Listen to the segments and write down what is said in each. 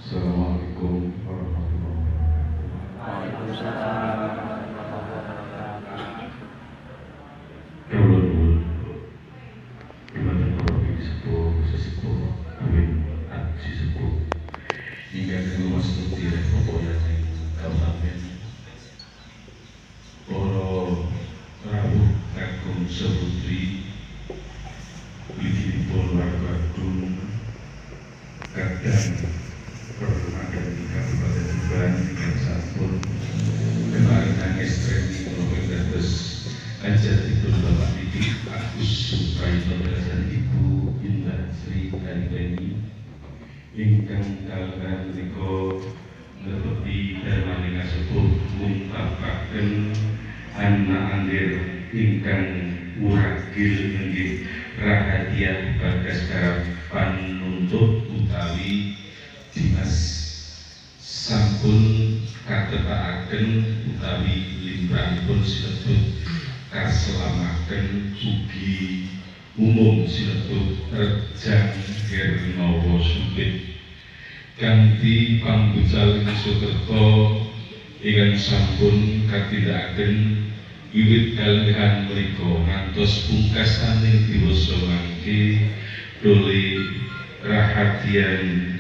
Assalamualaikum warahmatullahi wabarakatuh. Waalaikumsalam. Kawula nuwun dumateng para sepuh sesepuh Win Aji Sepuh ingkang kula mastuti repopoyaning kautamen para rawuh kakung saputri widinipun warga Gunung kadang perlumakan di Kabupaten Tuban yang sampun kemarin ekstrem Nobel dados ajatipun Bapak Didik Agus Supraitno dan Ibu Indah Sri Handeni ingkang kalengan menika netepi dalem sepuh mungkapaken anak andir ingkang uragil inggih Rahadiah Bagaskara panuntut utawi dinas sampun katetaken utawi limrahipun sinebut kaselamaken ugi umum sinebut Rejang Hermawa Supit kanthi pambucal Sukerto ingkang sampun katindakaken wiwit kalihan menika ngantos pungkasaning diwasa mangke dole Rahadian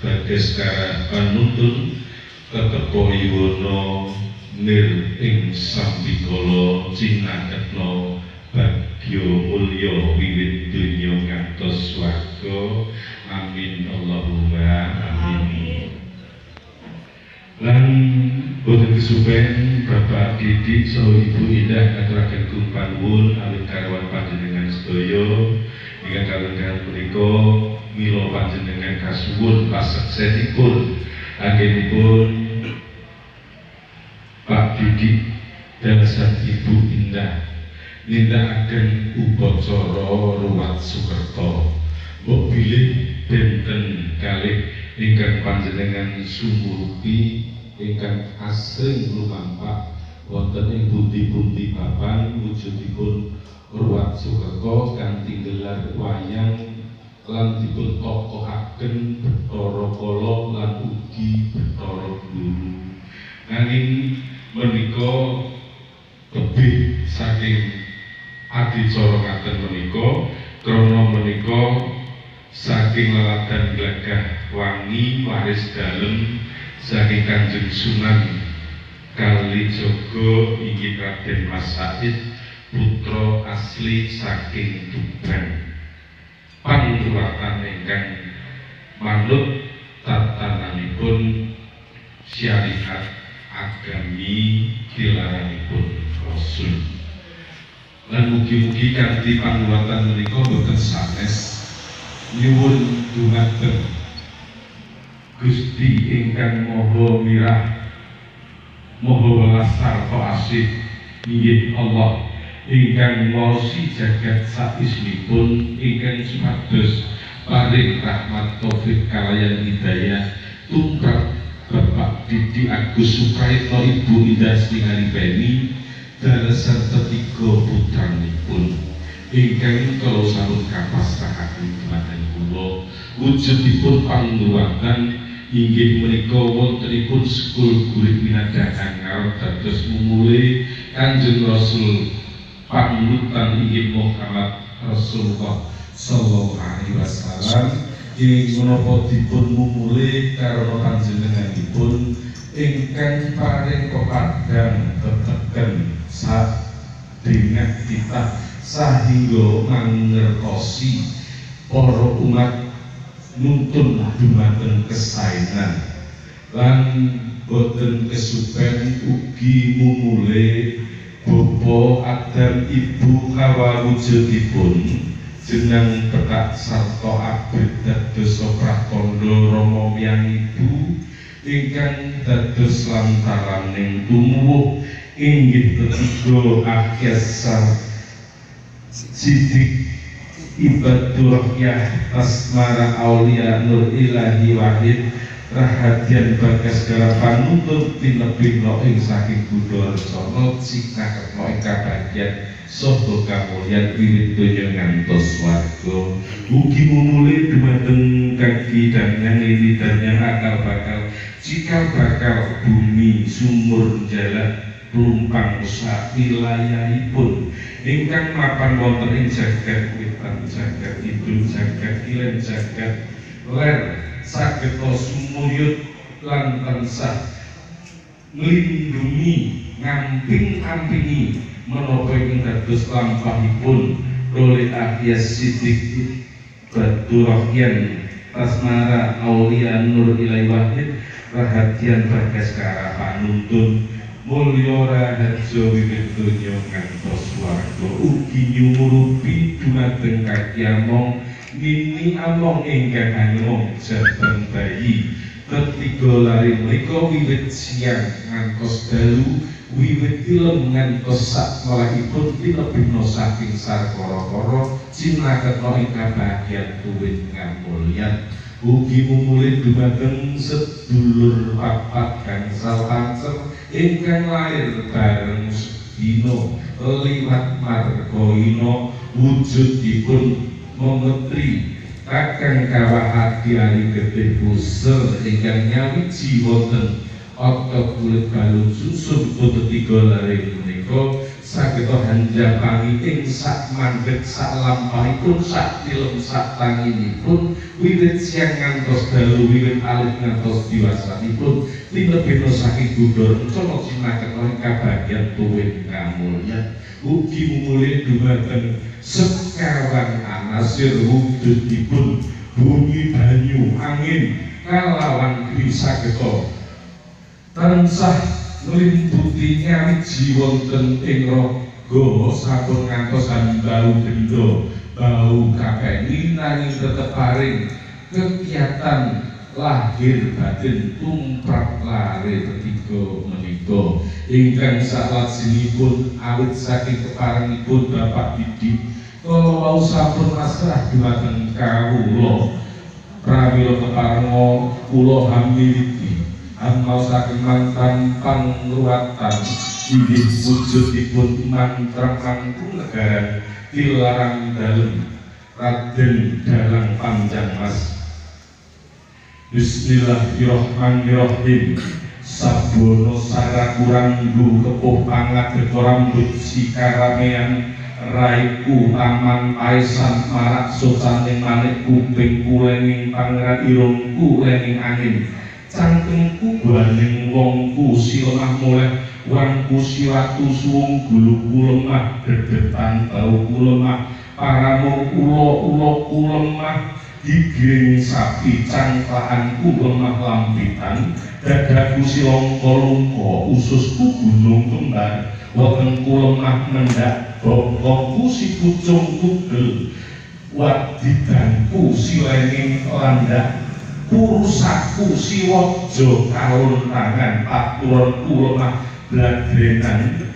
Bagaskara panuntun Tetepo Yuwono nir ing sambikala cinaketna bagya mulya wiwit donya ngantos swarga. Amin Allahumma amin. Lan boten kesupen Bapak Didik saha Ibu Indah ngaturaken kumpanuwun awit karawan panjenengan sedaya ingkang kalenggahan menika mila panjenengan kasuwun pasuksenipun anggenipun Pak Didik dalasan Ibu Indah nindakaken upacara ruwat Sukerto mbok bilih benten kalih ingkang panjenengan sumurupi ingkang asring lumampak wonten ing pundi-pundi papan wujudipun ruwat Sukerto kanthi gelar wayang lan dipun tokohaken Bathara Kala lan ugi Bathara Guru. Nanging menika tebih saking adicara ngaten menika krana menika saking laladan glagah wangi waris dalem saking Kanjeng Sunan Kalijaga inggih Raden Mas Said putra asli saking Tuban. Panuwatan ingkang manut tatananipun syariat agami tilaranipun Rasul. Lan mugi-mugi kanthi panuwatan menika boten sanes nyuwun dumateng Gusti ingkang Maha Mirah Maha Welas sarta asih inggih Allah ingkang nglosi jagat saismipun ingkang supados paring rahmat taufik kalayan hidayah tumrap Bapak Didik Agus Supraitno Ibu Indah Sri Handeni dalasan ketiga putranipun ingkang kala sampun kapasrahaken dumateng kula wujudipun pangruwatan inggih menika wontenipun sekul gurit minadakan ngarep dados mumule Kanjeng Rasul panurutan inggih Muhammad Rasulullah sallallahu alaihi wasallam ing menapa dipun mumule karana panjenenganipun ingkang paring pepadang teteken sadengan kita sahingga mangertosi para umat nuntun dumateng kesaenan lan boten kesupen ugi mumule Bapa Adam Ibu Hawa wujudipun jeneng petak sarta abrit dados pratandha Rama miyang Ibu ingkang dados lantaraning tumuwuh inggih ketiga akyasar sidik Ibadur Rakyah Asmara Aulia Nur Ilahi Wahid rahadian bagas segala panuntut tinebino ing saking Buddha Arjana sikaketno ing kabagyan saha kamulyan wiwit donya ngantos swarga ugi mumule dumateng kaki dan yang ini dan yang akal bakal cikal bakal bumi sumur jalan pelumpang usaha wilayahipun ingkang mapan wonten ing jagat witan jagat kidul jagat kilen jagat ler sageta sumuyut lan tansah nglindungi ngamping-ampingi menapa ing dados lampahipun oleh Ahyas Sidik Badurahyan Asmara Aulia Nur Ilahi Wahid rahadian bagaskara panuntun mulya rahaja wiwit donya ngantos swarga ugi nyumurupi dumateng kaki among nini among ingkang anyong jabang bayi ketiga lari menika wiwit siang ngantos dalu wiwit ilem ngantos sak melahipun tinebina saking sarkara-kara cinaketna ing kabagyan tuwin ngamulyan ugi mumule dumateng sedulur papat gangsal pancer ingkang lair bareng sedina liwat marga ina wujudipun memetri kakang kawah adi ali getih pusel ingkang nyawiji wonten otot kulit balung susun foto tiga lari menika sageta hanjapangi ing sak mandhet sak lampahipun sak tilem sak tanginipun wiwit siang ngantos dalu wiwit alit ngantos diwasanipun tinebina saking Buddha Arjana cinaketna ing kabagyan tuwin kamulyan ugi mumule dumateng sekawan anasir wujudipun bumi banyu angin kalawan kri sageta tansah nglimputi nyawiji wonten ing raga sampun ngantosan bau benda bau kapeni nanging tetep paring kegiatan lahir batin tumrap lare ketiga menika ingkang salajengipun awit saking keparengipun Bapak Didik kala wau sampun masrah dumateng kawula pramila keparenga kula hamiliti amal saking mantan pangruwatan inggih wujudipun mantrang Mangkunagaran dilarang dalem Raden Dalang Panjang Mas. Bismillahirrahmanirrahim. Sabono sara kurang nggo kepuh pangadeg rambut sikaramean raiku taman paisan marak sosaning manik kuping kulenging pangeran irungku lening angin cangkengku baning wongku si lemah moleh wangku si watu suwung guluku lemah dedetan bauku lemah paramu ulo-uloku lemah digiring sapi cangklaanku lemah lampitan dadaku si longko-longko ususku gunung kembar wetengku lemah mendak bokongku si pucung kugel wadidanku si lenging landak kurusakku si wojo kalun tangan paturanku lemah bladrenan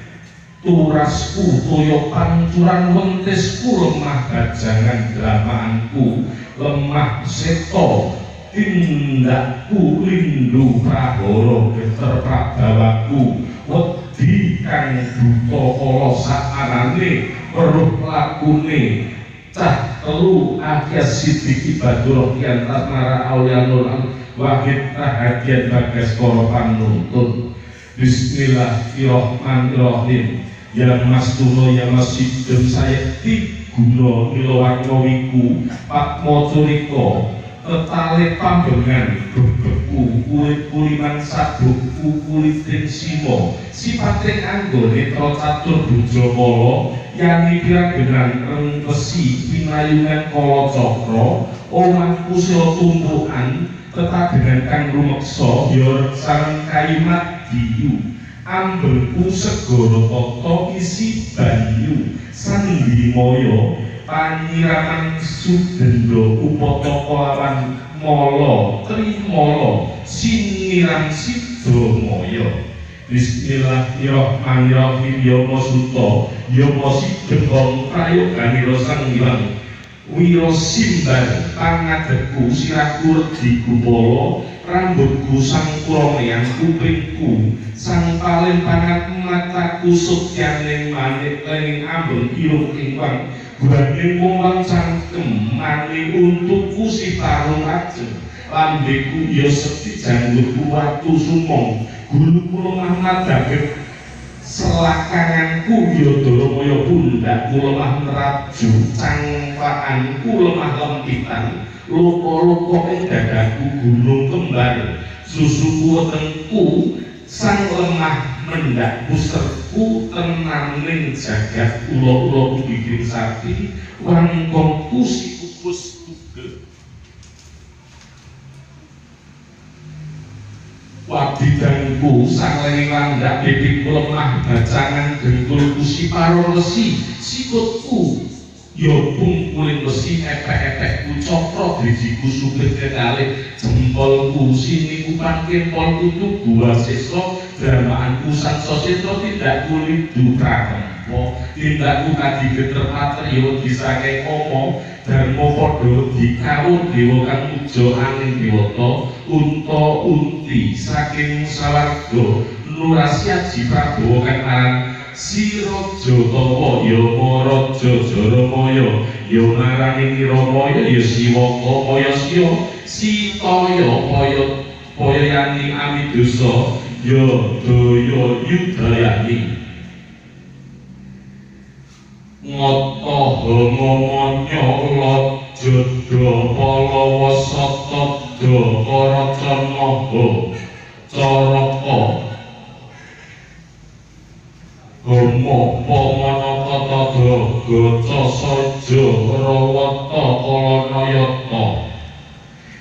turasku toyo pancuran wentisku lemah gajangan dramaanku lemah seto tindakku lindu prahara geter pradawaku wedi kang duka kala sakarane weruh lakune cah telu Akyas Siddiq Ibadur Rohyan Tasmara Aulianul Wahid Rahadian Bagaskara Panuntun. Bismillahirrahmanirrahim. Ya Mas Tuno ya Mas Sidem Sayekti Guna Ilawarna Wiku Pak Mocoriko Tetale Pambengan Bebeku Kulit Kuliman Sabuk Kulitin Simo Sipating Anggone Trocatur Bujamala Yani Piragenan Rengkesi Pinayungan Kala Cakra Omah Kusya Tumpukan Tetagenan Kang Rumeksa Ya Sareng Kayumat Diyu Ambengku Segara Tata isi banyu Sandi Maya Panyiraman Sudendra Upataka lawan Mala Trimala Siniran Sidamaya. Bismillahirrahmanirrahim. Ya Masuta ya Masidem prayoganira Sang Hyang Wirasimbar pangadegku sirahku redi gupala rambutku sang kuromeang kupingku sang paling pangat mataku sukyaning manik lening ambeng irung ingkang buraning mulang cangkem maning untukku si tarung ajeng lambeku ya sedhi janggutku watu sumong guluku lemah madaget selakanganku ya Daramaya pundakku lemah neraju cangklakanku lemah lempitan luka-luka ing dadaku gunung kembar susuku wetengku sang lemah mendakku serku tenaning jagat ula-ula bikin sapi wangkongku si kupus tugel wadidangku sang lening landak bibikku lemah bacangan dengkulku si paro resi sikutku ya pungkuling besi epek-epekku cokro drijiku supit kekalih jempolku siniku pangkin polku tugu waseslo dramaanku sanso setro tindak kulit dupratempo tindakku kadigeter matrio disake komo dharma padha dikawur dewa kang uja angin dewata unta unti saking sawarga nurasyaji prabowo kang aran Si Raja Tawa ya Raja Jaramaya ya marani Ramaya ya Siwaka kaya siya Sitaya kaya yani Amidosa ya Daya Yudayani Ngata Hamamanya Lajada Palawa Satada Karacanaha Caraka Homo pamanakata gaca saja rawata kalanayata.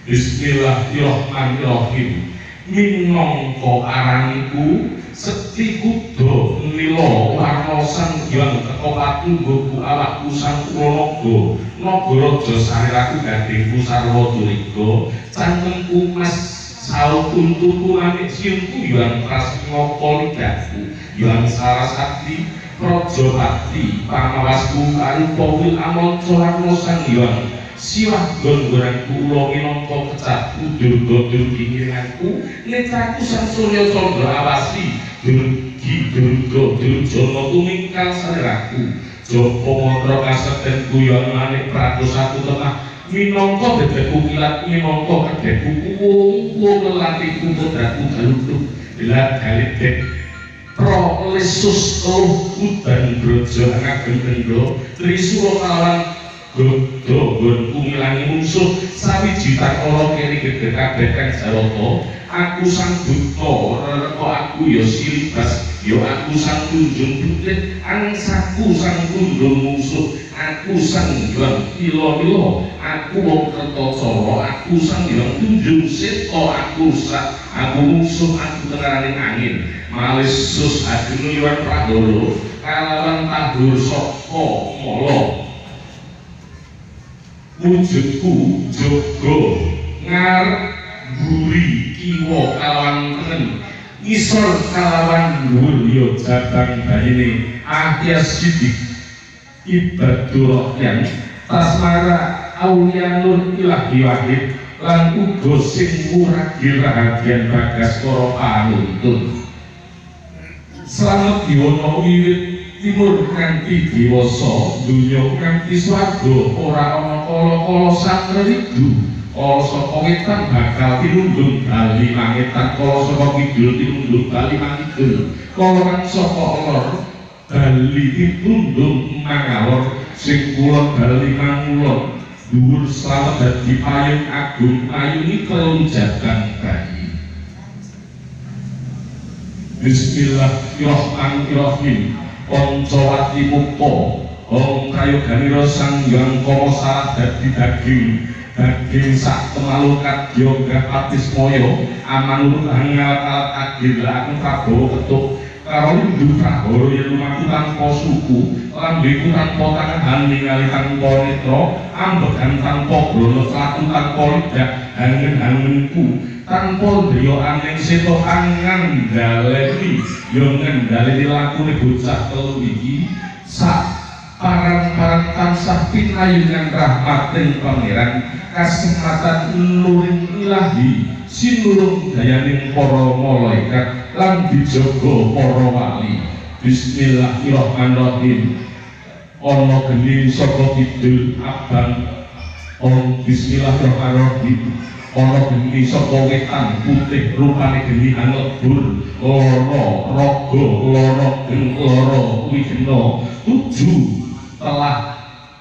Bismillahirrahmanirrahim. Minangka aranku sekti kuda nila warna Sang Hyang teka patungguku awakku sang Pranaga Nagaraja sariraku gadingku sarwa curiga cangkemku mas saut untuku anik siungku yang prasngaka lidahku yang Sarasati Praja Bakti pangawasku karupa wil amanca warna Sang Hyang siwah gon-gonanku ula minangka kecapku durga-durgi ngiringanku netraku sang surya candra awasi durgi durga durjana tumingkal sariraku japa mantra kasedenku yang manik pradosaku tengah minangka dedekku kilat minangka kedhekku kuwung lelatiku putraku galuduk gelar galidek pro lesus keluh udan brojo ngagem kendho trisula kalawan godho nggonku ngilangi mungsuh sawiji takala keri gedhe kabeh kang Jarata aku sang duta rereka aku ya silibas ya aku sang tunjung putih angsaku sang kundung mungsuh aku sang Hyang ila-ila aku wong Kertacala aku sang Hyang tunjung seta aku musuh aku tenganing angin malesus adunu yuwan Prahala kalawan tandur saka mala wujudku jaga ngarburi kiwa kalawan tengen ngisor kalawan dhuwur ya jabang bayine Akyas Siddiq Ibadur Rohyan Tasmara Aulianul Ilahi Wahid lan uga sing muragil rahadian Bagaskara Panuntun. Slamet diwana wiwit timur nganti dewasa dunya nganti swarga ora ana kala-kala satridu kala saka wetan bakal tinundung bali mangetan kala saka kidul tinundung bali mangidul kala kang saka lor bali tinundung mangalor sing kulon bali mangulon dhuwur slamet dadi payung agung payungi kelunjakan bayi. Bismillahirrahmanirrahim. Poncowati mukta Om Prayoganira Sang Hyang Kama salah dadi daging sak temalukat yoga patismaya amanurut hangal agil Prabowo ketuk karo Windu Prahara yen lumaku tanpa suku lambeku tanpa tangan ningali tanpa netra ambegan tanpa brana laku tanpa lidah hangen-hangenku tanpa daya aning seta angan daleni yo ngendhaleni lakune bocah telu iki sak parang-parang tansah pinayungan rahmating pangeran kasempatan nuring ilahi sinurung dayaning para malaikat lan dijaga para wali. Bismillahirrahmanirrahim. Ana geni saka kidul abang Bismillahirrahmanirrahim. Ana geni saka wetan putih rupane geni anglebur lara raga lara geng lara wigena tujuh telah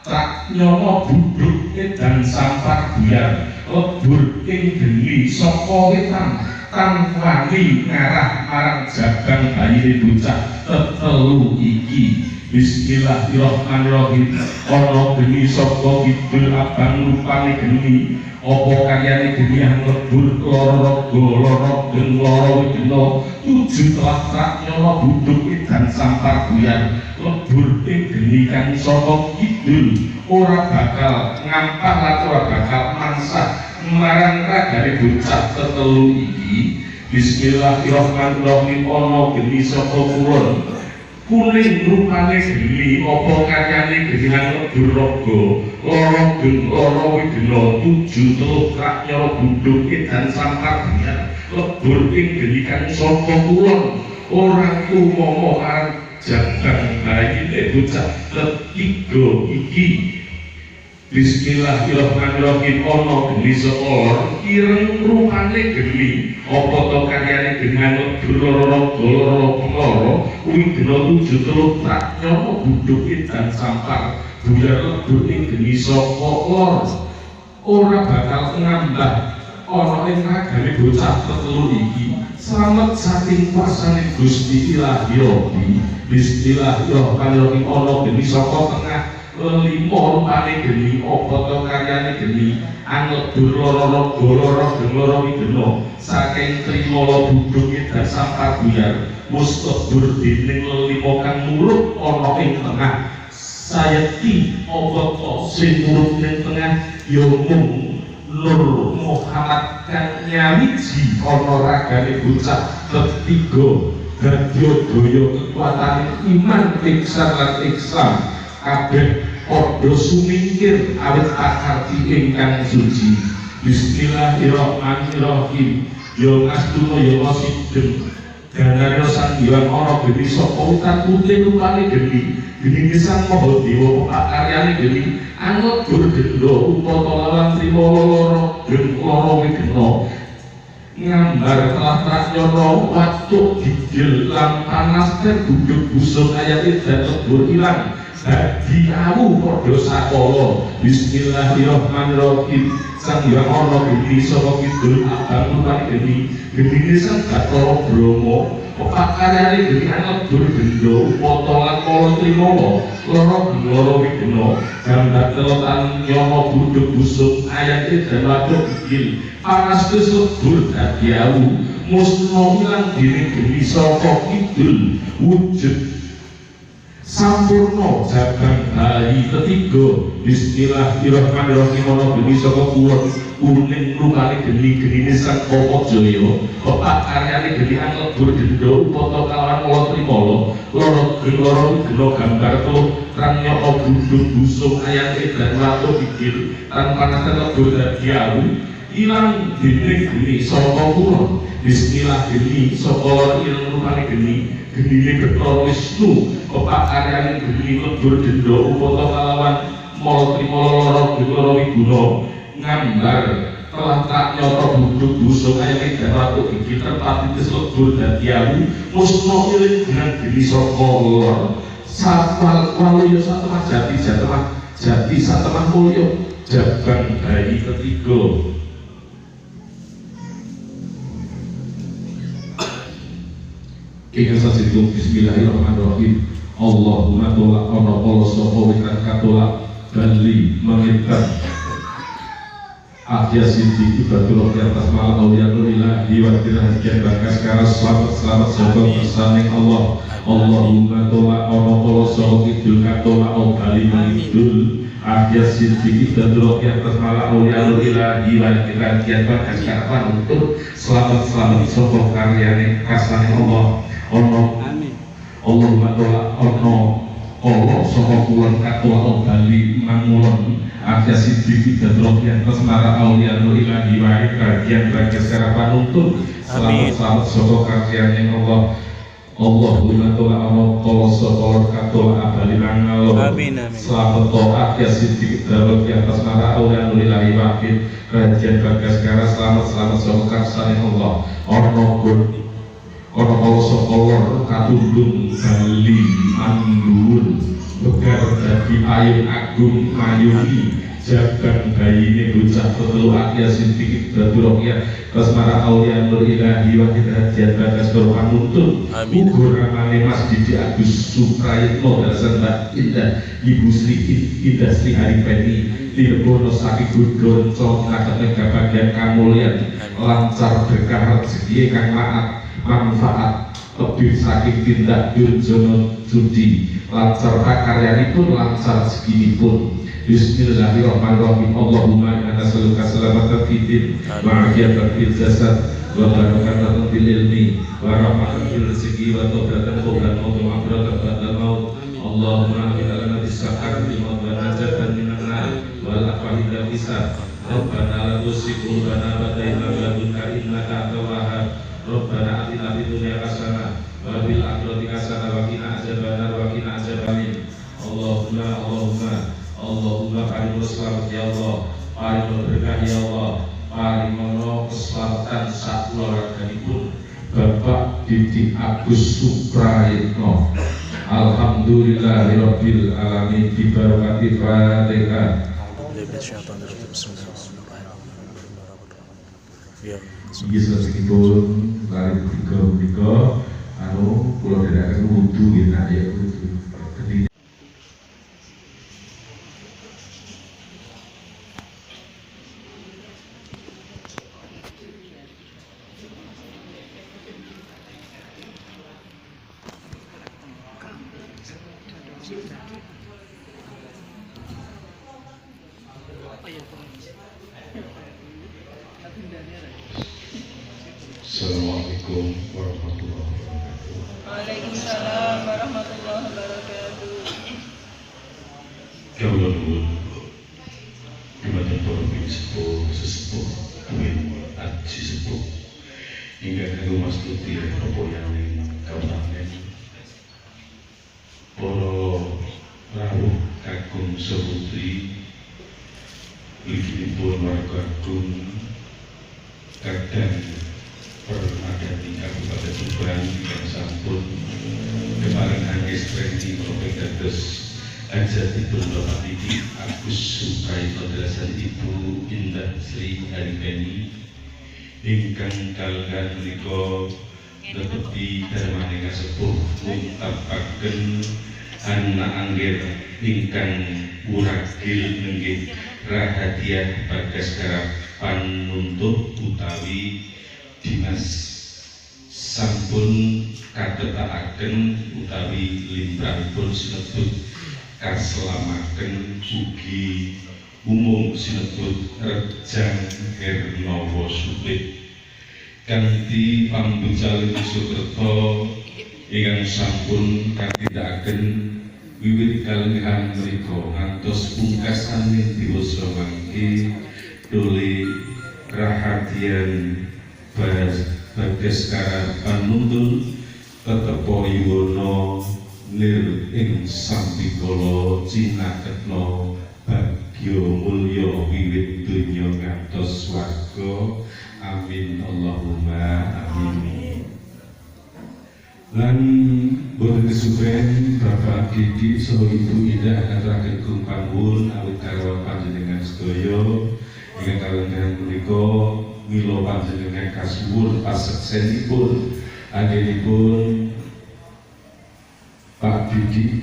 tak nyono buduk edan sampar buyar lebur ing geni saka wetan kang wani ngarah marang jagang bayi bocah tetelu iki. Bismillahirrahmanirrahim. Ana geni saka kidul abang rupane geni apa karyane geni lebur lara raga lara geng lara wigena tujuh telah tak nyono buduk edan sampar buyar lebur ing geni kang saka kidul ora bakal ngampah lan ora bakal mansah marang ragane bocah tetelu iki. Bismillahirrahmanirrahim. Ana geni saka kulon kuning rupane geni apa karyane geni lebur raga lara geng lara wigena tujuh teluk rak nyara buduk edan sampar buyar lebur ing geni kang saka kulon ora tumomo arep jagang bayi bocah ketiga iki. Bismillahirrahmanirrahim. Ana geni saka ireng rupane geni apa to karyane geni lebur lara lara wigena tujuh teluk rak nyara buduk edan sampar buyar lebur ing geni saka lor ora bakal ngambah ana ing ragane bocah tetelu iki slamet saking kuasane Gusti Ilahi Rabbi. Bismillahirrahmanirrahim. Ana geni saka tengah lelima rupane geni apa to karyane geni anglebur lara raga lara geng lara wigena saking trimala buduk edan sampar buyar mustebur dening lelima kang murub ana ing tengah sayeti apa to sing murub ning tengah ya mung Nur Muhammad kang nyawiji ana ragane bocah ketiga dadi daya kekuatane iman iksan lan Islam kabeh padha sumingkir awit akarti ingkang suci. Bismillahirrahmanirrahim. Ya ngastuna ya wasideng ganara sang hyang ana geni saka utan putih rupane geni sang maha dewa pakaryane geni anglebur gendha upata lawan trimala lara geng lara wigena ngambar telah trasyono waktu gigil lan panas buduk busuk ayat dan lebur ilang dadi awu padha sakala. Bismillahirrahmanirrahim. Sang hyang ana geni saka kidul abang rupane geni sang Bathara Brahma pekaryane geni anglebur gendha upata lan kala trimala lara lara wigena gambar telotan nyono buduk busuk ayat dan waduk gigil panas wis lebur dadi awu musna ilang dening geni saka kidul wujud sampurna jagang bayi ketiga. Bismillahirrahmanirrahim. Ana geni saka kulon kuning rupane geni sang Koko Jaya bapak karyane geni anglebur gendha upata kalawan kala trimala lara geng lara wigena gambar teluk kang nyata buduk busuk ayat dan waduk gigil lan panas lebur dadi awu ilang dening geni saka kulon. Bismillah geni saka ireng rupane geni genine Betara Wisnu pepakaryane geni lebur denda upata kalawan mala trimala lara Betara Wiguna ngambar telah tak nyoto buduk dosa kaya ratu iki terpati lebur dadi awu musna iling dengan geni saka lor sapal waluya satemah jati satemah mulya jabang bayi ketiga. Ingkang sajitu bismillahirrahmanirrahim. Allahumma tolak ana kala sapa wikan katolak bali mengitar Ahya Siti Ibatul Rohiyah Tasmala Auliyatul Ilahi wa Dirhajian Bakas Karas selamat sobat bersaning Allah. Allahumma tolak ana kala sapa kidul katolak bali mengidul Ahya Siti Ibatul Rohiyah Tasmala Auliyatul Ilahi wa Dirhajian Bakas Karas untuk selamat sobat karyane kasaning Allah. Allahumma tolak ono kala saka kulon katolak bali mangulon Ahya Siddiq dan Rohiyah Tasmara Auliyatul Ilahi wa Dirhajian Bagas secara panuntun selamat saka karyane Allah. Allahumma tolak ono kala saka katolak bali mangulon selamat Ahya Siddiq dan Rohiyah Tasmara Auliyatul Ilahi wa Dirhajian Bagas secara selamat saka karyane Allah. Ono kala saka lor katundung bali mandhuwur begar dadi ayun agung mayuni jaban bayine bocah tetelu Ahya Siddiq Ibatul Rohiyah Tasmara Auliyatul Ilahi wa Dirhajian Bagas panuntun uga ramane Mas Didi Agus Suprayitno dasan Mbak Indah Ibu Sri Indah Sri Haripeni Dirbono Saki Gudon Cok ngadep bagian kamulyan lancar berkah rezeki kang maat manfaat lebih saking tindak durjono judi lancar karyanipun lancar seginipun. Bismillahirrahmanirrahim. Allahumma inna nas'aluka salamatan fid din wa afiyatan fil jasad wa barakatan fil ilmi wa rahmatan fil rizqi wa tawbatan qabla maut wa abratan ba'da maut. Allahumma inna lana bisakarati wa najatan minan nar wal afahida bisa Rabbana la tuzigh qulubana ba'da idh hadaytana innaka antal wahhab. Rabbana atina fid dunya hasanah wa fil akhirati hasanah wa qina adzabannar wa qina adzabannar. Allahumma paringono selamat ya Allah, paringono berkah ya Allah, paringono keselamatan sak keluarganipun Bapak Didi Agus Suprayitno. Alhamdulillahirabbil alamin bi barakati Fatihah. Inggih sanesipun lari punika kula dherekaken wudu nggih nak ya wudu. Assalamualaikum warahmatullahi wabarakatuh. Waalaikumsalam warahmatullahi wabarakatuh. Kawula nuwun dumateng para sesepuh kuwi aji sepuh ingkang kanggo mastuti pepoyaning kautanen para rawuh kakung saputri ligipun warga agung kadang permadani Kabupaten Tuban yang sampun kemarin angis training propek dados ajatipun Bapak Didi Agus Suprayitno dasan Ibu Indah Sri Haripeni ingkang kalenggan menika netepi darmane kasepuh ngungkapaken anak angger ingkang wuragil nenggih Rahadiah Bagas panuntut utawi dinas sampun kadhetakaken utawi limrahipun sinebut kaselamaken ugi umum sinebut Rejang Hernowo Suplit kanthi pambucal Sukerto ingkang sampun katindakaken wiwit kalenggahan menika ngantos pungkasane diwasa mangke dole Rahadian Bagas panuntun tetepo iwono nir ing sambikala cinaketna bagya mulya wiwit donya ngantos swarga. Amin Allahumma amin. Lan boten kesupen Bapak Didik saha Ibu Indah ngaturaken kumpangipun awit garwa panjenengan sedaya ingkang kalenggahan punika mila panjenengan kasuwun paseksenipun anggenipun Pak Didik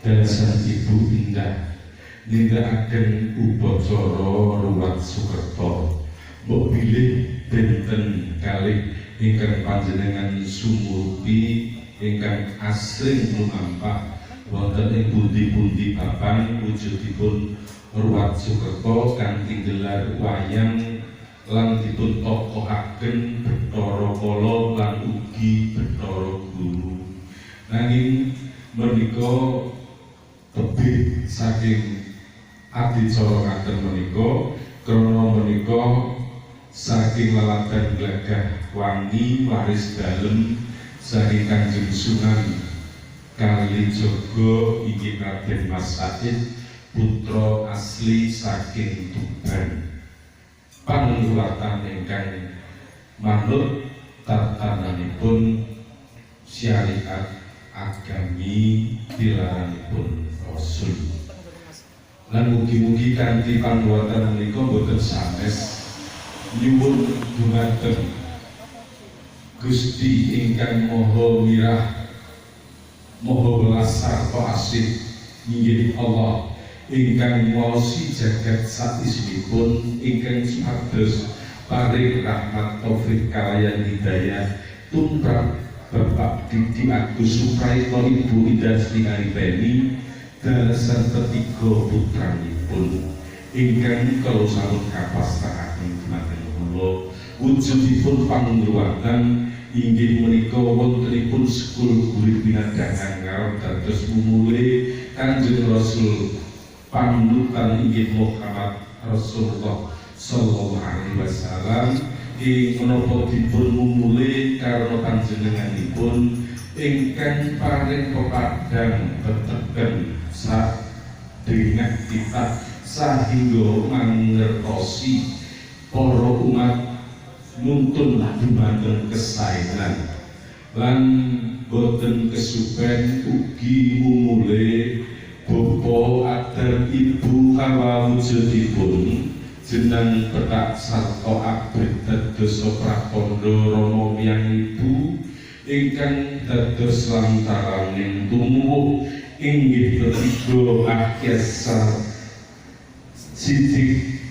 dalasan Ibu Indah nindakaken upacara ruwat Sukerto. Mbok bilih benten kalih ingkang panjenengan sumurupi ingkang asring lumampah wonten ing pundi-pundi papan wujudipun ruwat Sukerto kanthi gelar wayang lan dipun tokohaken Bathara Kala lan ugi Bathara Guru. Nanging menika tebih saking adicara ngaten menika krana menika saking laladan glagah wangi waris dalem saking Kanjeng Sunan Kalijaga inggih Raden Mas Said putra asli saking Tuban. Panulatan ingkang manut tatananipun syariat agami dilaranipun Rasul. Lan mugi-mugi kanthi panuwatan menika boten sanes nyuwun dhumateng Gusti ingkang Maha Mirah Maha Welas sarta asih inggih Allah ingkang nguwaosi jagat saisipun ingkang supados paring rahmat taufik kalayan hidayah tumrap Bapak Didik Agus Supraitno Ibu Indah Sri Arifeni dalasan ketiga putranipun ingkang kalau sampun kapastakaken dhumateng kula wujudipun panungruwatan inggih menika wontenipun sekul guru binadakan ngarep dados mumule Kanjeng Rasul panutan inggih Muhammad Rasulullah sallallahu alaihi wasallam ing menapa dipun mumule karena panjenenganipun ingkang paring pepadang teteken sadengan kita sahingga mangertosi para umat nuntun dumateng kesaenan lan boten kesupen ugi mumule bapa adar ibu kawujudipun jeneng petak sarta abrit dados prapandha rama miyang ibu ingkang dados lantaraning tumuwuh inggih ketiga akyasa sidik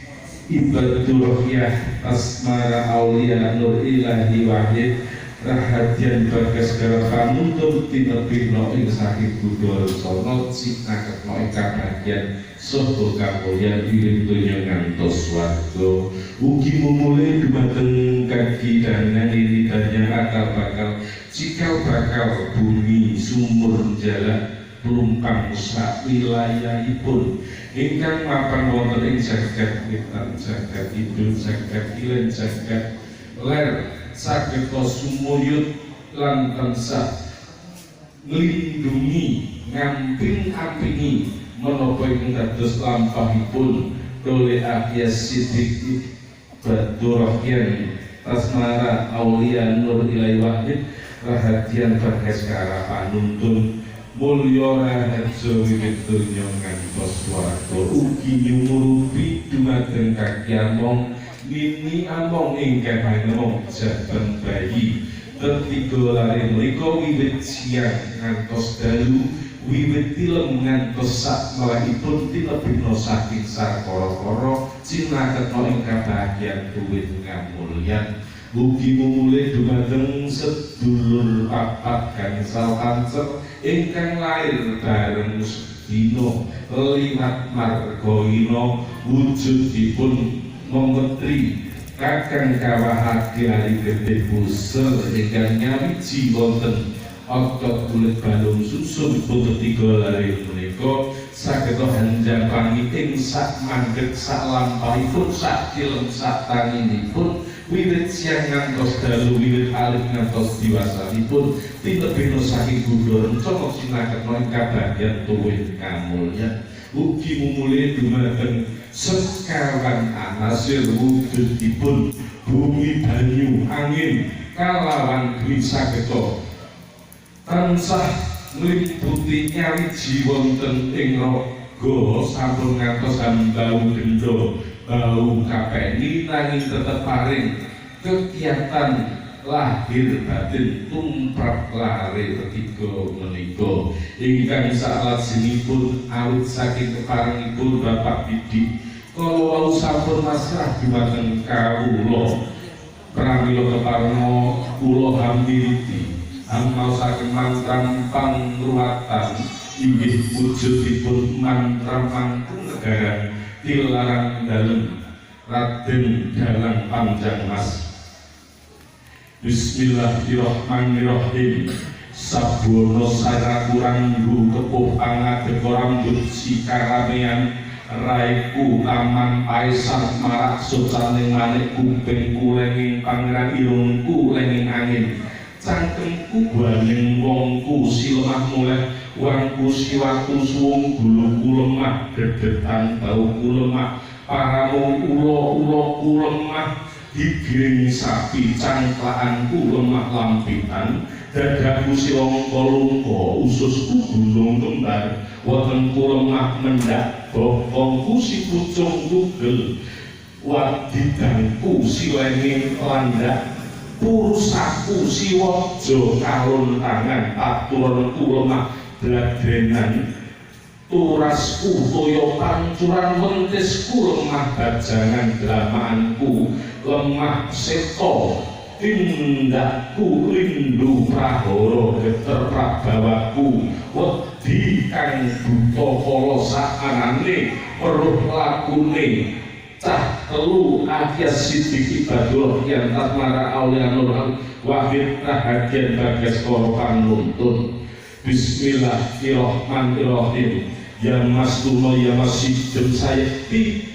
Ibadur Rohiyah Asmara Aulia Nur Ilahi Wahid Rahadian Bagas Gara Panuntun Tinepino ing sakit Budol Sonot Siknaketno ing kabagian Soho Kapoyan Ilim Tunya Ngantos Wargo Ugi mumule dumateng kaki dangan ini dan akal bakal cikal bakal bumi sumur jalan pelumpang usaha wilayahipun ingkang mapan wonten ing jagat wetan jagat kidul jagat kilen jagat ler sageta sumuyut lan tansah nglindungi ngamping-ampingi menapa ing dados lampahipun dole Ahyas Sidik Badur Rohyan Asmara Aulia Nur Ilahi Wahid Rahadian Bagas Kara Panuntun mulya raharja wiwit donya ngantos swarga ugi nyumurupi dumateng kaki among mini among ingkang hanong jaban bayi ketiga lare menika wiwit siang ngantos dalu wiwit tilem ngantos sak melahipun tinebina saking sakara-kara cinaketna ing kabagyan duwit ngamulyan ugi mumule dumateng sedulur papat gangsal kancer ingkang lair bareng sedina liwat marga ina wujudipun memetri kakang kawahadi ari gedhe pusel ingkang nyawiji wonten otot kulit balung susun putu tiga lari menika sageta hanjapangi ing sak mandeg sak lampahipun sak tilem sak tanginipun wiwit siang ngantos dalu, wiwit alit ngantos diwasanipun tinebino saking Buddha rencana sinaketno ing kabagyan tuwih kamulyan ugi mumule dumateng sekawan anasil wujudipun bumi banyu angin kalawan grisageta tansah ngliputi nyawiji wonten ing raga sampun ngantos bau gendha bau kapeni nanging tetep paring kegiatan lahir batin tumrap lare ketiga menika ingkang salajengipun awit saking keparengipun Bapak Didik kala wau sampun masrah dumateng kawula pramila keparengna kula hampiriti amaosaken mantram pangruwatan inggih wujudipun mantram mangkung negara tilarang dalem Raden Dalang Panjang Mas. Bismillahirrahmanirrahim. Sabono sara kurang nggo kepuh pangadeg rambut sikaramean raiku taman paesan marak socaning manik kuping kulenging pangeran irungku lenging angin cangkemku baning wongku si lemah muleh wangku siwaku suwung guluku lemah dedetan bauku lemah paramu ulo-uloku lemah digiring sapi cangklaanku lemah lampitan dadaku silongko lungko ususku gunung kembar wetengku lemah mendak bokongku si pucung tugel wadidangku si lenging landak purusaku si wajo kalon tangan aturanku lemah bladrenan turasku toyo pancuran wentisku lemah bajangan dramaanku lemah seto tindakku rindu prahara geter prabawaku wedi kang buta kala saanane weruh lakune cah telu akhir sidik ibadah yang tatmara aulia nur wahid rahadian bagas korban nuntun. Bismillahirrahmanirrahim. Ya mas tuno ya masih dem saya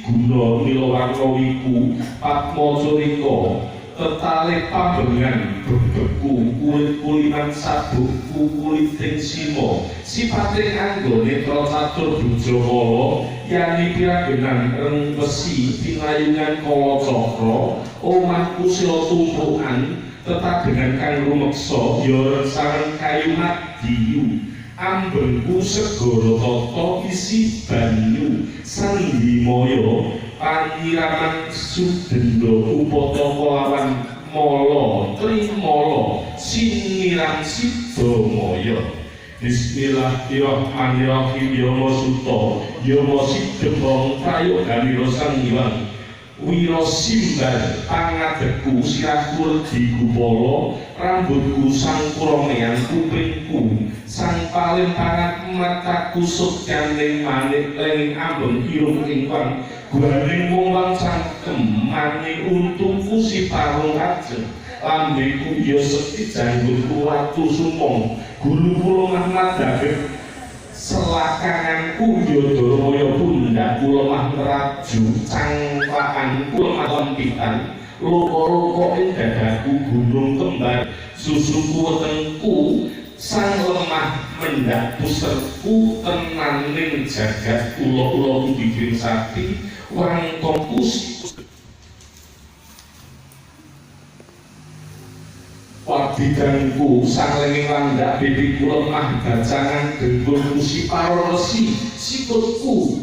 guna milawarnawiku patmocuriko tetale pambengan bebeku kulit kuliman sabukku kuliting simo sipate nganggo netra catur bujamala yani piragenan reng besi pinayungan kala cakra omahku sila tumpukan tetap dengan kang rumeksa ya sareng kayu madiyu ambengku segara tata isi banyu sandhimaya panyiraman sudendha upataka lawan mala trimala siniran sidamaya. Bismillahirrahmanirrahim. Yama suta yama sidemong prayoganira sang hyang wira simbar pangadegku sirahku redi gupala rambutku sang kuromean kupingku sang paling pangat mataku sukyaning manik lenging ambeng irung ingkang guaning wong cangkem mani untungku si parung ajeng lambeku ya sekti janggutku watu sumong gulu lemah madagek selakanganku yodormaya pundakku lemah neraju cangklaanku lemah lempitan loko-loko ing dadaku gunung kembar susuku wetengku sang lemah mendak puserku tenaning jagat ulo-uloku dikirim sapi wangkongku wadidangku sang lenging landak bibikku lemah gacangan dengkulku si paro resi sikutku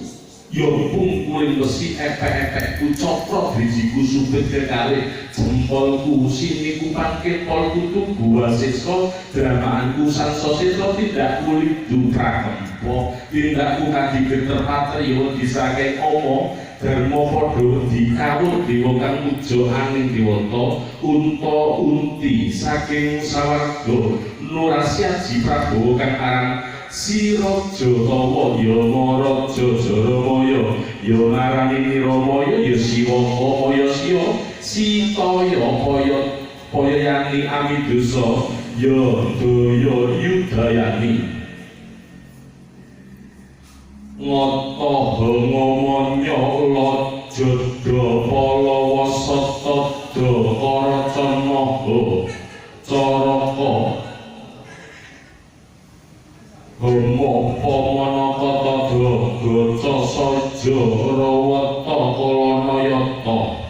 yompung kuling besi epek-epekku coprok bijiku subet kekali jempolku siniku pangkit polku tubuh wasiswa dramaanku sang sosiswa tidak kulit dupra kempo tindakku kadi geter patrio disake omo dharma padha dikawur dewa kang muja aning dewata unta unti saking sawarga nurasyaji prabowo kang aran si raja tawa yama raja jaramaya ya narani niramaya ya siwa kaya siya sitaya kaya yani amidosa ya daya yudayani ngata ngomanya lajada palawa satada Bomo pamanakata gaca saja rawata kalanayata.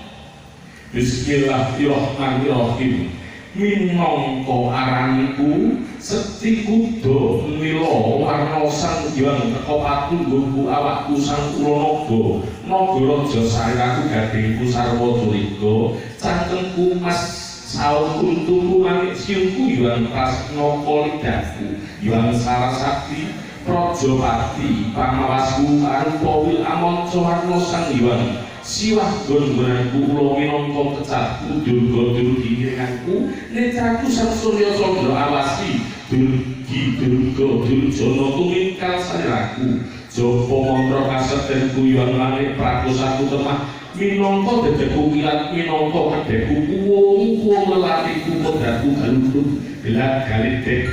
Bismillahirrahmanirrahim. Minangka aranku Sekti kuda mila warna sang hyang teka patungguku awakku sang kulanaga nagaraja sairaku gadingku sarwa curiga cangkemku mas saut untuku manik siungku hyang prasnaka lidaku hyang sarasakti Prajapati pangawasku arupa wil amanca warna sang hyang siwah gon-gonanku kula minangka kecatku durga diiringanku netraku sang surya candra awasi durgi durga durjana tumingkal saliraku japa mantra kasedenku yang langit prakosaku temah minangka dedeku kilat minangka kedheku kuwung lelatiku pedhaku galudug gelat galitik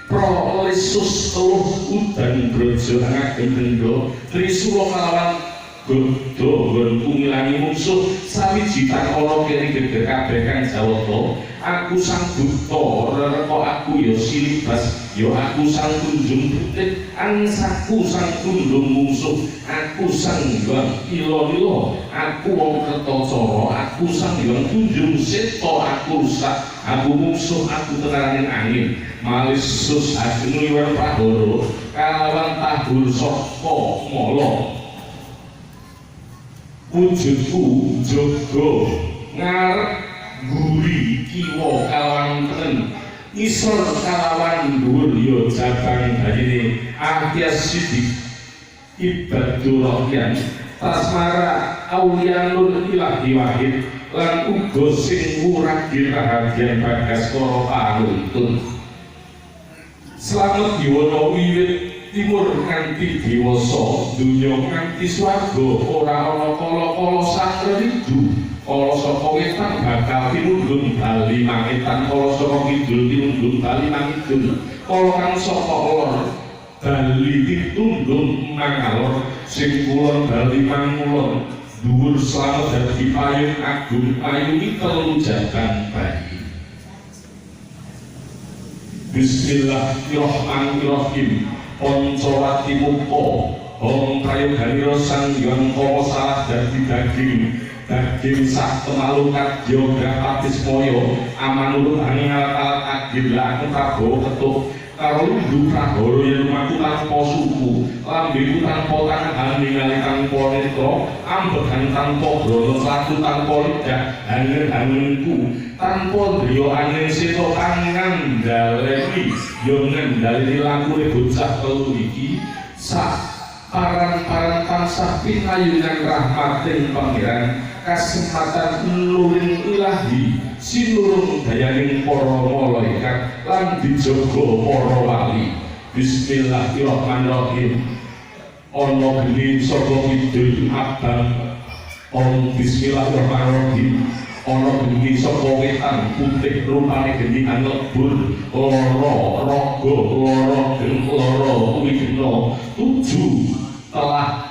Prolesus teluh udan brojo ngagem benda trisula kalawan Godo gonku ngilangi musuh sawijitan ana kene geger kabeh kang jawata aku sang buta rereka aku ya silibas ya aku sang kunjung putih angsaku sang tundung musuh aku sang hyang ila-ila aku wong kertacara aku sang hyang kunjung seta aku rusak aku musuh aku tenaraning angin malisus ageng liwat prahara kalawan tahur saka mala wujudku jaga ngarep guri kiwa kalawan tenen isor kalawan dhuwur ya jabang bayine ahyas sidik ibadur rohyan tasmara aulianul ilahi wahid lan uga sing muragil rahadian Bagaskara panuntun slamet yuwana wiwit timur nganti dewasa dunya nganti swarga ora ana kala-kala sakredidu kala saka wetan bakal tinundung bali mangitan kala saka kidul tinundung bali mangidul kala kang saka lor bali ditundung mangalor sing kulon bali mangulon dhuwur slamet dadi payung agung payungi telu jaban bayi. Bismillahirrahmanirrahim. Pancawati muka Om prayoganira sang hyang kala salah dadi daging sak temalukat yoga patismaya amanurut angal alat agil aku prabawa ketuk karo lundu prahara yen lumaku tanpa suku lambeku tanpa tangan ningali tanpa netra ambegan tanpa brana satu tanpa lidah angin-anginku tanpa driya angin seta kang ngandaleni yo ngendhaleni lakune bocah telu iki sak paran-paran tansah pinayungan rahmating pangeran kasempatan nuring ilahi sinurung dayaning para malaikat lan dijaga para wali. Bismillahirrahmanirrahim. Ana geni saka kidul abang Om bismillahirrahmanirrahim. Ana geni saka wetan putih rupane geni anglebur lara raga lara geng lara wigna tujuh telah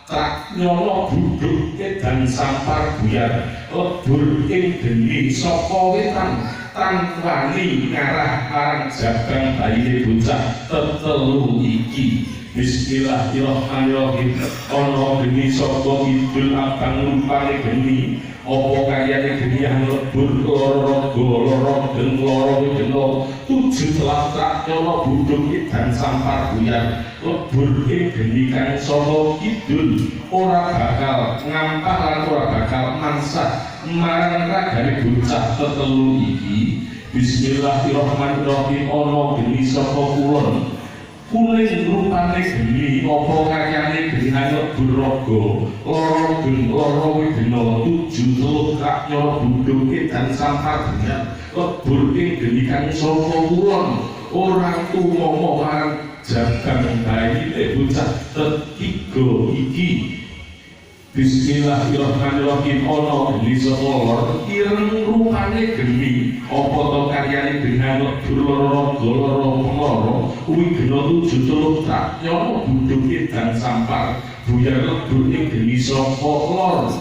trak nyono buduk dan sampar buyar lebur ing geni saka wetan tangwani ngarah marang jabang bayine bocah tetelu iki. Bismillahirrahmanirrahim. Ana geni saka kidul abang rupane geni apa kayane geni lebur lara raga lara geng lara wigna tujuh telah trak nyono buduk dan sampar buyar lebur ing geni kang saka kidul ora bakal ngampah lan ora bakal mansah marang ragane bocah tetelu iki. Bismillahirrahmanirrahim. Ana geni saka kulon kuning rupane geni apa karyane geni lebur raga lara geng lara wigna tujuh teluh trak nyono buduk dan sampar buyar lebur ing geni kang saka kulon ora tumomo marang jabang bayine bocah ketiga iki. Bismillahirrahmanirrahim. Ana geni saka lor ireng rupane geni apa to karyane geni lebur lara lara lara wigna tujuh teluh trak nyono buduk dan sampar buyar lebur ing geni saka lor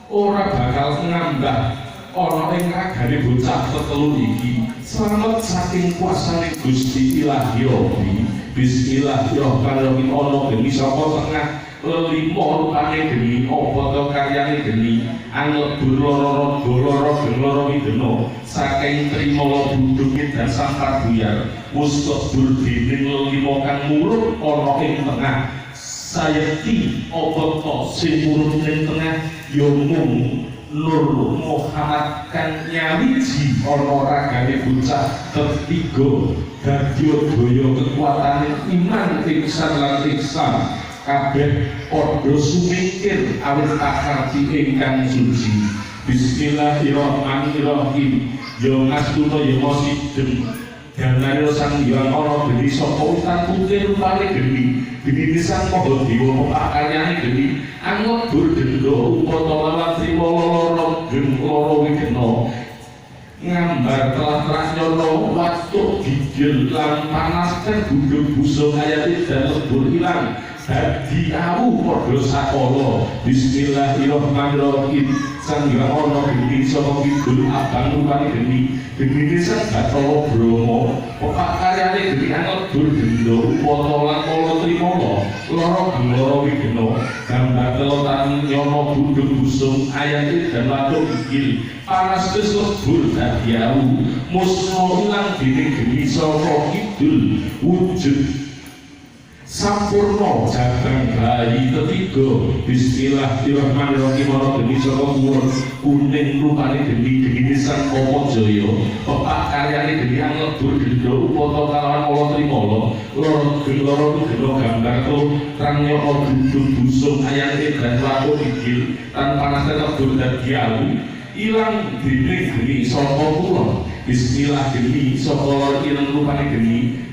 ora bakal ngambah ana ing ragane bocah tetelu iki. Slamet saking kuasane Gusti Ilahi Rabbi Bismillahirrahmanirrahim. Ono geni saka tengah lelimo rupane geni apa to karyane geni anglebur loro geloro widena saking trimala budhuke dasar buyar mustaqbul dening lelimo kang murub ana ing tengah sayekti apa to sing murub ning tengah ya mung Nur Muhammad kan nyawiji ana ragane bocah ketiga dadi daya kekuatane iman ihsan lan ihsan kabeh padha sumingkir awit takarti ingkang suci. Bismillahirrahmanirrahim. Ya ngastuna ya masideng danane sang hyang ana geni saka utan putih rupane geni sang maha dewa pakaryane geni anglebur dendha upata lawan trimala loro widena ngambar telah nyono waktu gigil lan panas kan gundul busung ayat dan lebur hilang dadi awu padha sakala. Bismillahirrahmanirrahim. Sang hyang ana geni saka kidul abang rupane geni sang Bathara Brahma pekaryane geni anglebur dendha upata lan kala trimala lara gelora widena gambar telotan nyono gundul busung ayat dan watu gigil panas wis lebur dadi awu musna ilang dening geni saka kidul wujud sampurna jagang bayi ketiga. Bismillahirrahmanirrahim. Ana geni saka mur kuning rupane geni sang Kamajaya pekaryane geni anglebur dendha upata kalawan kala trimala lara gedhe gambar to trangnya gundul busung ayane dan watu gigil tan panas lebur dadi awu ilang dening geni saka kulon. Bismillah geni saka ilang rupane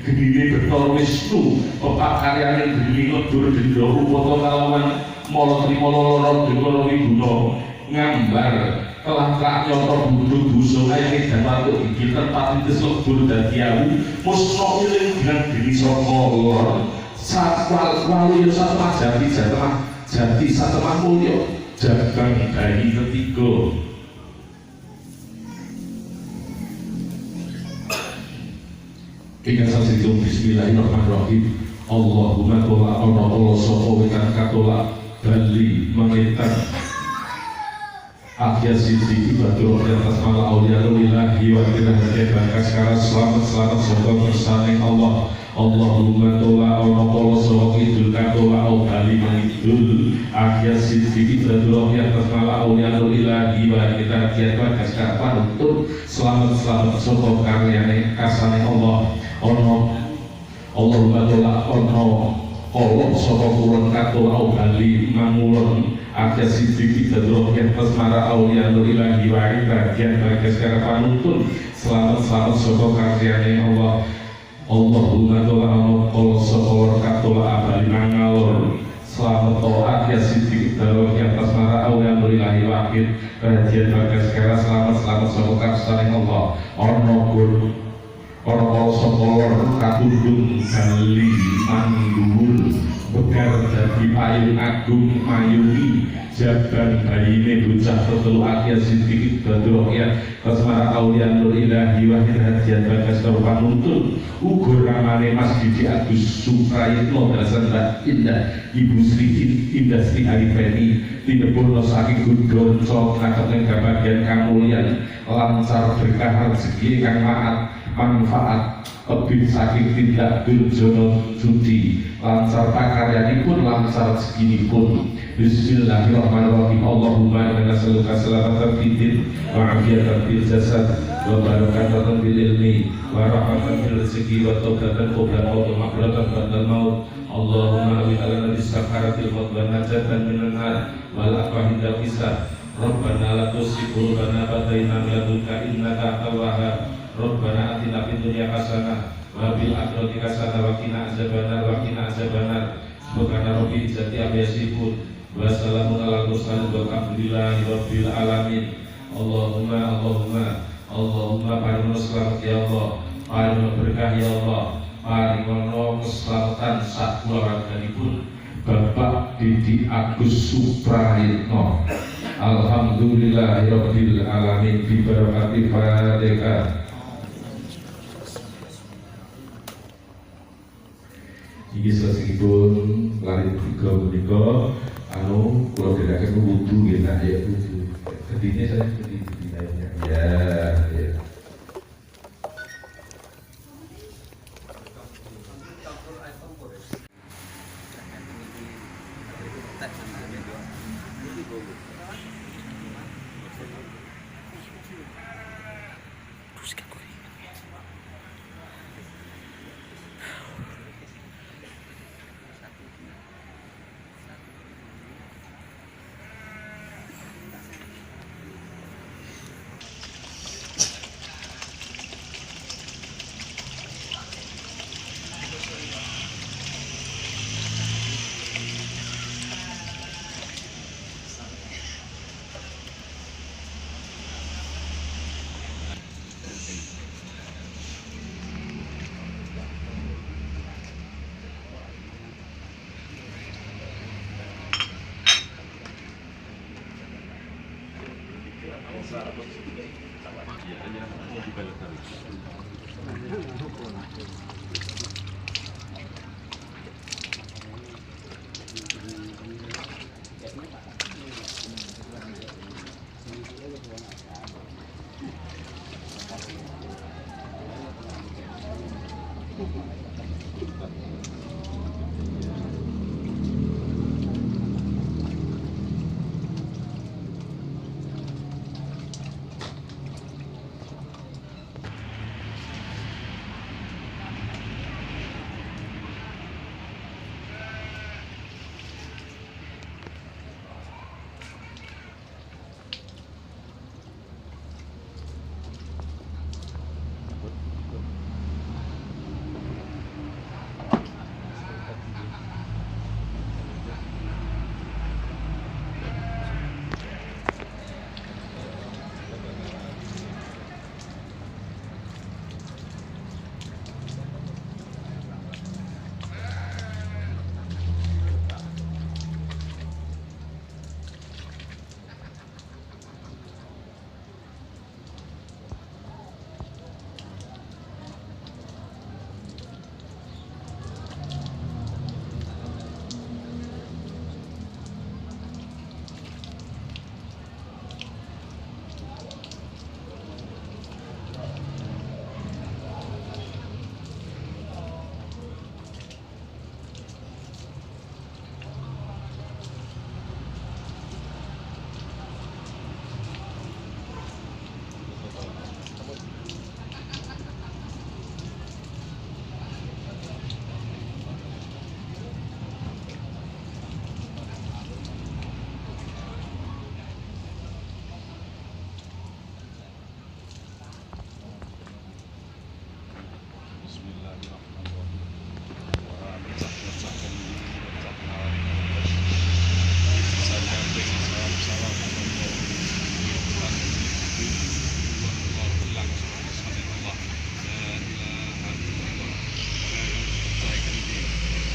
genine Bathara Wisnu pekaryane geni lebur dendha upata kalawan mala trimala lara gelora widuna ngambar telah nyoto budhu busung ayane dan watu gigil tempat itu lebur dadi awu musna iling dengan geni saka lor satwal walu satwa jati satwa mulya jagang bayi ketiga. Ingkang sasidhong bismillahirrahmanirrahim. Allahumma tola ana Allah sapa wikan katola bali mengitan akhir sisi ibadah dan asmaul auliya lillahi wa billahi bakas kara selamat semoga bersama Allah. Allahumma tola ana Allah sapa idul katola au bali mengidul akhir sisi ibadah dan asmaul auliya lillahi wa billahi bakas kara untuk selamat semoga karyane kasane Allah. Allahumma tola ono Allah sapa kulon katola bali mangulon akhir sidik dadroh yang pesmara auliya ilahi wa bagian bagas kara panuntun selamat sapa karyane Allah. Allahumma tola ono Allah sapa katola bali mangalor selamat to akhir sidik dadroh yang pesmara auliya ilahi wa bagian bagas kara selamat sapa karyane Allah. Orang sokor katundung gali mandul bekar dadi payung agung mayungi jaban bayine bocah tetelu akhir sidik badro ya kasmara auliya nur ilahi wa hadiyan bagas karo panuntun uga ramane Mas Didi Agus Suprayitno dasan indah Ibu Sri Indah Sri Arifeni tinepurna saking gungonco ngaketeng bagian kamulyan lancar berkah rezeki kang maat manfaat lebih saking tindak durjana judi lancar pakaryanipun lancar rezekinipun. Bismillahirrahmanirrahim. Allahumma inna nas'aluka salamatan fid din wa afiyatan fil jasad wa barakatan fil ilmi wa rahmatan fil rizqi wa tawbatan qabla maut wa maghfiratan ba'da maut. Allahumma awin ala sakaratil maut wa najatan minan nar wal afwahinda kisah. Rabbana la tuzigh qulubana ba'da idh hadaytana innaka antal wahhab. Rabbana atina fid dunya hasanah wa fil akhirati hasanah wa qina azabannar. Subhana rabbil izzati amma yasifun wa salamun alal mursalin walhamdulillahi rabbil alamin. Allahumma paringono selamat ya Allah, paringono berkah ya Allah, paringono keselamatan sak keluarganipun Bapak Didi Agus Suprayitno. Alhamdulillahirabbil alamin bi barakati Fatihah. Iki selesaiipun lari tiga menika anu kula dherekaken wudu nggih nak ya wudu. Kedine saya seperti lainnya. Ya.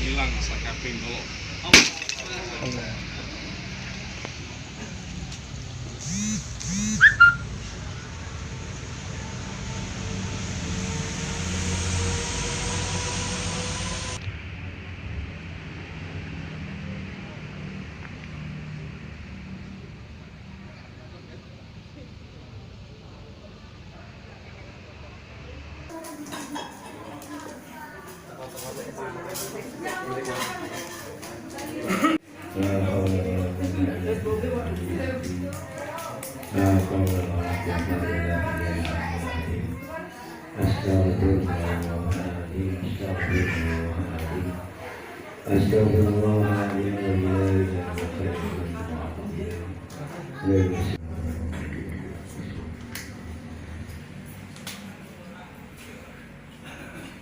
Hilang sakaping kalau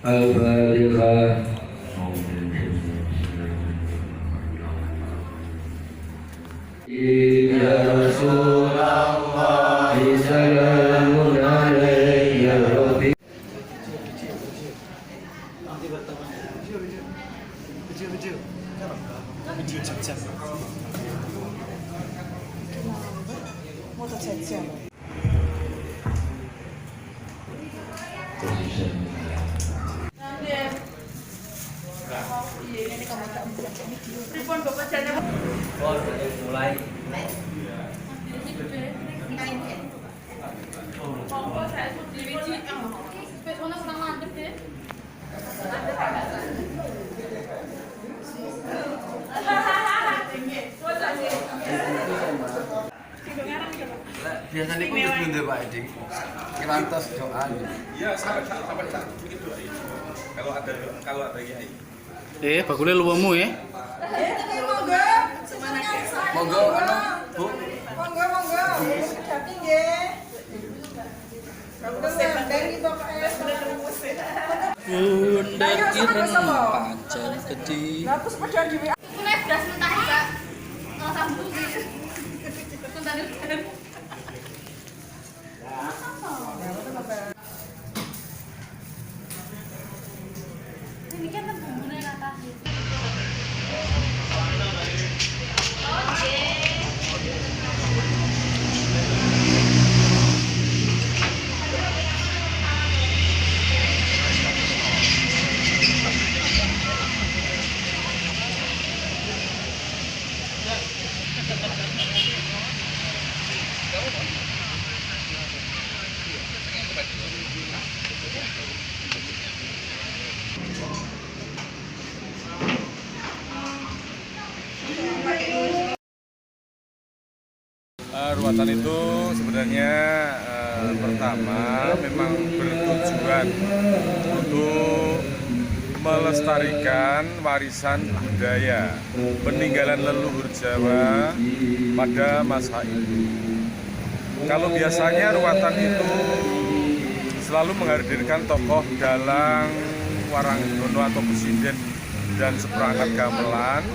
Al-Fatihah. Ya Rasulullah, salamun alaihi ya Rabbi. mulai. Biasanya pun begitu Pak Edi. Kirantos doa. Iya, sampai bikin doa ya. Kalau ada kiai. Bakule luwemu ya. Monggo anu, Bu. Monggo. Jadi nggih. Monggo sembeng iki pokoke Bunda ireng pancen gede. Lah terus padha dhewe. Kuwi beras mentah ya. Kalau sambung gitu. Mentah dulu. Ini kan bumbunya rata sih. Ruatan itu sebenarnya pertama memang bertujuan untuk melestarikan warisan budaya peninggalan leluhur Jawa pada masa itu. Kalau biasanya ruatan itu selalu menghadirkan tokoh dalang, waranggono atau presiden dan seperangkat gamelan,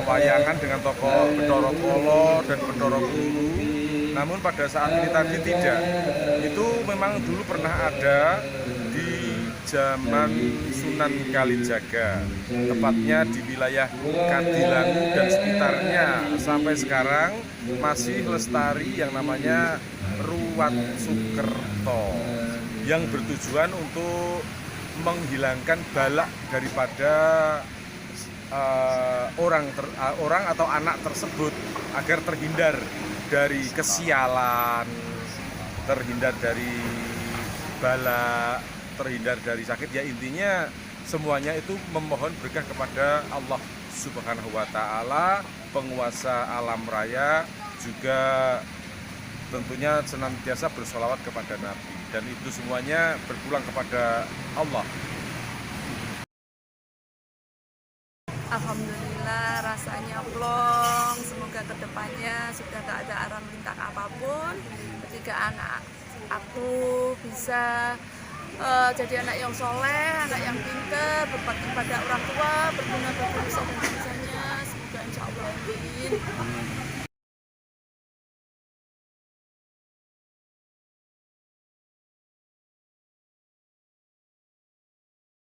wayangan dengan tokoh Bathara Kala dan Bathara Guru. Namun pada saat ini tadi tidak. Itu memang dulu pernah ada di zaman Sunan Kalijaga, tepatnya di wilayah Kadilangu dan sekitarnya. Sampai sekarang masih lestari yang namanya Ruwat Sukerto, yang bertujuan untuk menghilangkan balak daripada orang atau anak tersebut agar terhindar dari kesialan, terhindar dari balak, terhindar dari sakit. Ya intinya semuanya itu memohon berkah kepada Allah Subhanahu wa Ta'ala, penguasa alam raya, juga tentunya senantiasa bersolawat kepada Nabi, dan itu semuanya berpulang kepada Allah. Alhamdulillah rasanya plong. Semoga kedepannya sudah tak ada arang lintang apapun. Ketika anak aku bisa jadi anak yang soleh, anak yang pintar, berbakti pada orang tua, berguna bagi nusa dan bangsanya. Semoga insya Allah amin.